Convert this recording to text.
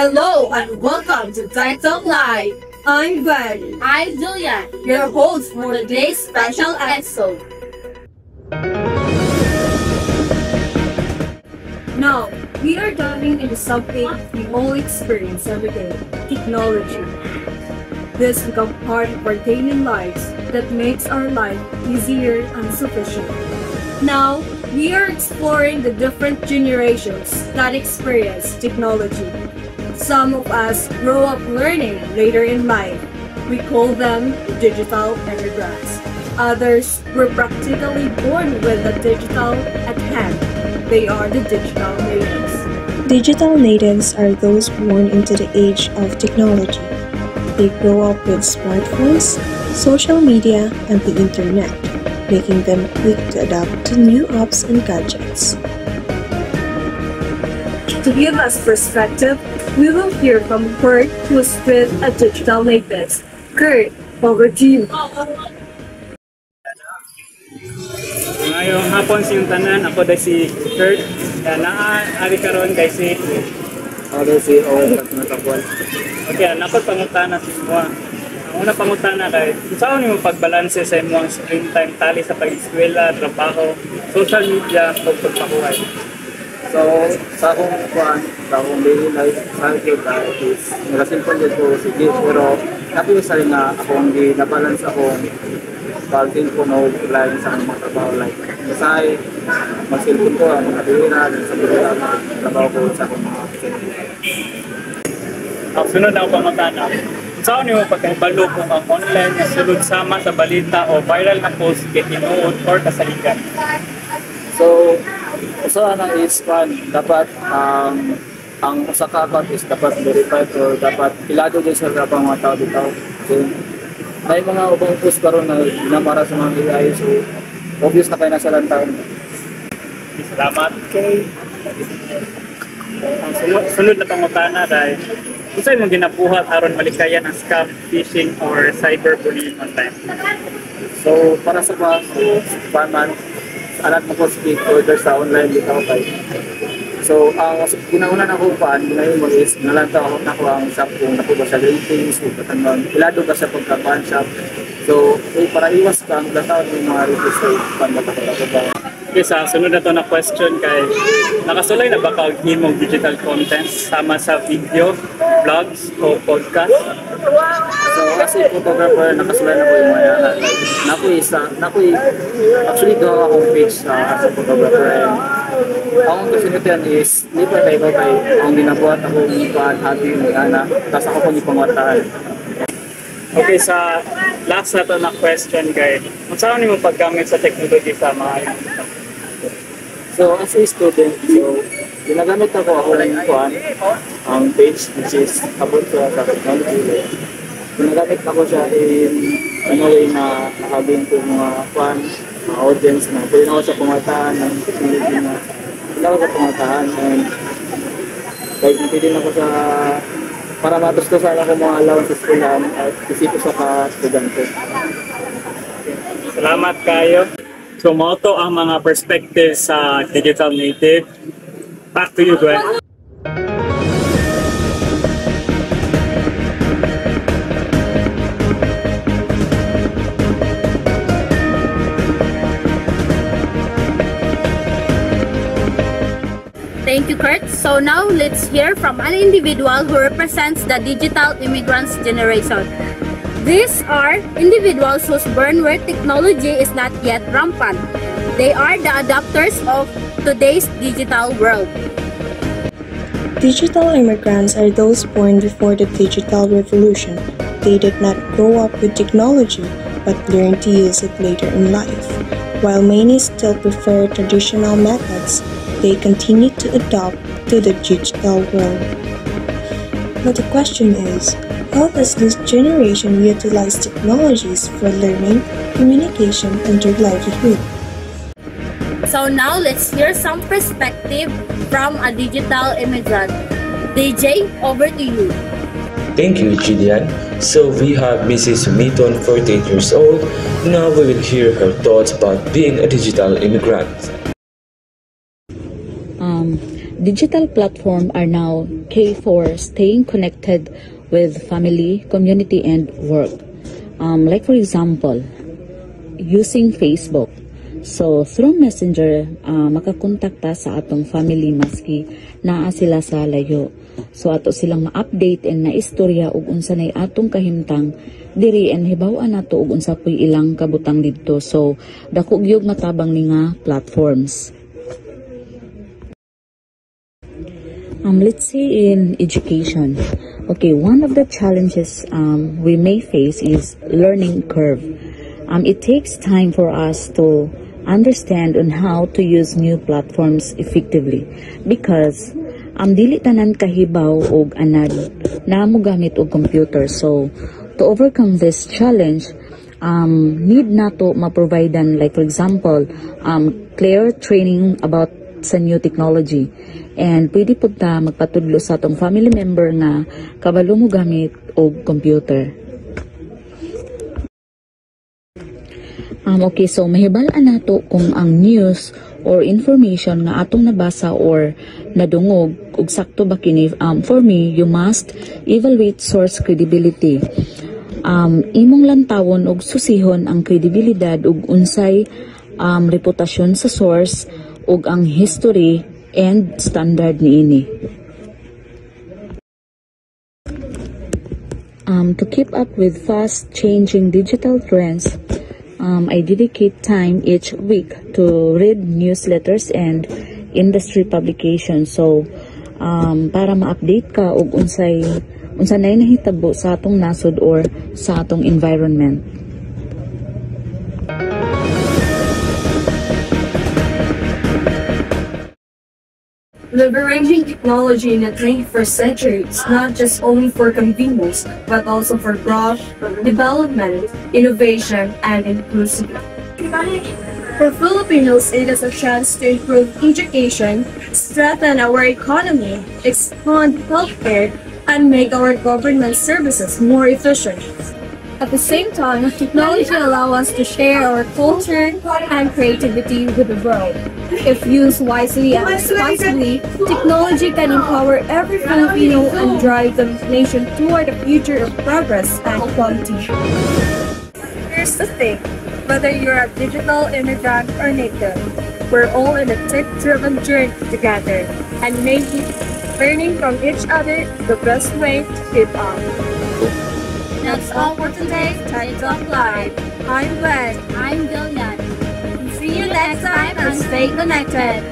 Hello and welcome to Title Live. I'm Gwen. I'm Julia, Your host for today's special episode. Now, we are diving into something we all experience every day, technology. This becomes part of our daily lives that makes our life easier and sufficient. Now, we are exploring the different generations that experience technology. Some of us grow up learning later in life. We call them digital immigrants. Others were practically born with the digital at hand. They are the digital natives. Digital natives are those born into the age of technology. They grow up with smartphones, social media, and the internet, making them quick to adapt to new apps and gadgets. To give us perspective, we will hear from Kurt, who is with a digital native. Kurt, over to you. Ngayong hapon sa tanan, ako dahil si Kurt. Naari karon kay si Owen at natapon. Okay, napad pangutana si Moa. Ang una pangutana kay, saan mo pagbalanse sa imong screen time tali sa pag-eskwela, trabaho, social media, o pagpakuhay? So, sa akong daily life, sa akin is, nakasimple din ko sige, pero napiwisa rin na akong nabalance akong pag-din ko na line sa mga trabaho like masay, mag-cellphone ko ang mga bihira, sa bihira, trabaho ko sa akong mga Ang sunod na pangutana, saan mo pagkahibalo kung ang online na sulod sama sa balita o viral na post kay tinuod or kasaligan? So, usa na is dapat ang usa ka account is dapat verified or dapat pilado din sa mga tao dito. So, may mga ubang post karon na para sa mga AI, so obvious na kayo nasa lantaon. Salamat. Okay. Ang sunod na pangutana dahil kung saan mong ginabuhat aron malikayan ang scam, phishing, or cyberbullying online? So, para sa paman, alat mo ko speak order sa online dito kay. So, ang ginauna na ko ginayon mo is nalanta ako na ko ang shop kung nakuha sa ratings, katandang ilado ka sa pagkakuan shop. So, para iwas ka ang lataw ng mga reviews ay pagkakatawa. Okay, sa sunod na to na question kay, nakasulay na ba ka himong digital content sama sa video, vlogs, o podcast? So, as a photographer, nakasulay na ko yung mga yan. Actually, gawa akong page as a photographer. And akong kasunod is, hindi pa tayo kay ang ginabuhat ako ng hobby ng ana, tapos ako pong ipangwatahan. Okay, sa last na to na question kay, kung saan mo paggamit sa technology sa mga So, as a student, ginagamit ako ang page which is about sa technology. Ginagamit ako siya in a way na nakagin ko mga audience na pwede na ako sa pangatahan ng technology na pwede ako sa pangatahan and like pwede na ako sa para matustusan ako mga allowance sa eskwelahan at isipo sa ka-studente. Salamat kayo. So, moto ang mga perspectives sa digital native. Back to you, Gwen. Thank you, Kurt. So now let's hear from an individual who represents the digital immigrants generation. These are individuals whose born where technology is not yet rampant. They are the adopters of today's digital world. Digital immigrants are those born before the digital revolution. They did not grow up with technology, but learned to use it later in life. While many still prefer traditional methods, they continue to adopt to the digital world. But the question is, how does this generation utilize technologies for learning, communication, and their livelihood? So now let's hear some perspective from a digital immigrant. DJ, over to you. Thank you, Jillian. So we have Mrs. Sumito, 48 years old. Now we will hear her thoughts about being a digital immigrant. Digital platforms are now key for staying connected with family, community, and work. Like for example, using Facebook. So, through Messenger, makakontakta sa atong family maski naa sila sa layo. So, ato silang ma-update and na-istorya ug unsa nay atong kahimtang diri and hibaw-an nato ug unsa puy ilang kabutang didto. So, dako gyud matabang ni nga platforms. Let's say in education. Okay, one of the challenges we may face is learning curve. It takes time for us to understand on how to use new platforms effectively because dili tanan kahibaw og anad na mo gamit og computer. So to overcome this challenge, need nato ma-providean like for example clear training about sa new technology, and pwede po ta magpatudlo sa atong family member nga kabalo mo gamit og computer. Okay, so mahibal-an nato kung ang news or information nga atong nabasa or nadungog ug sakto ba kini. For me, you must evaluate source credibility. Imong lantawon og susihon ang kredibilidad ug unsay reputasyon sa source ug ang history and standard niini. To keep up with fast-changing digital trends, I dedicate time each week to read newsletters and industry publications. So, para ma-update ka og unsa nay nahitabo sa atong nasod or sa atong environment. Leveraging technology in the 21st century is not just only for convenience, but also for growth, development, innovation, and inclusivity. For Filipinos, it is a chance to improve education, strengthen our economy, expand healthcare, and make our government services more efficient. At the same time, technology allows us to share our culture and creativity with the world. If used wisely and responsibly, technology can empower every Filipino and drive the nation toward a future of progress and equality. Here's the thing, whether you're a digital immigrant or native, we're all in a tech-driven journey together, and maybe learning from each other is the best way to keep up. That's all for today's Tech Talk Live. I'm Glenn. I'm Gillian. See you next time and stay connected.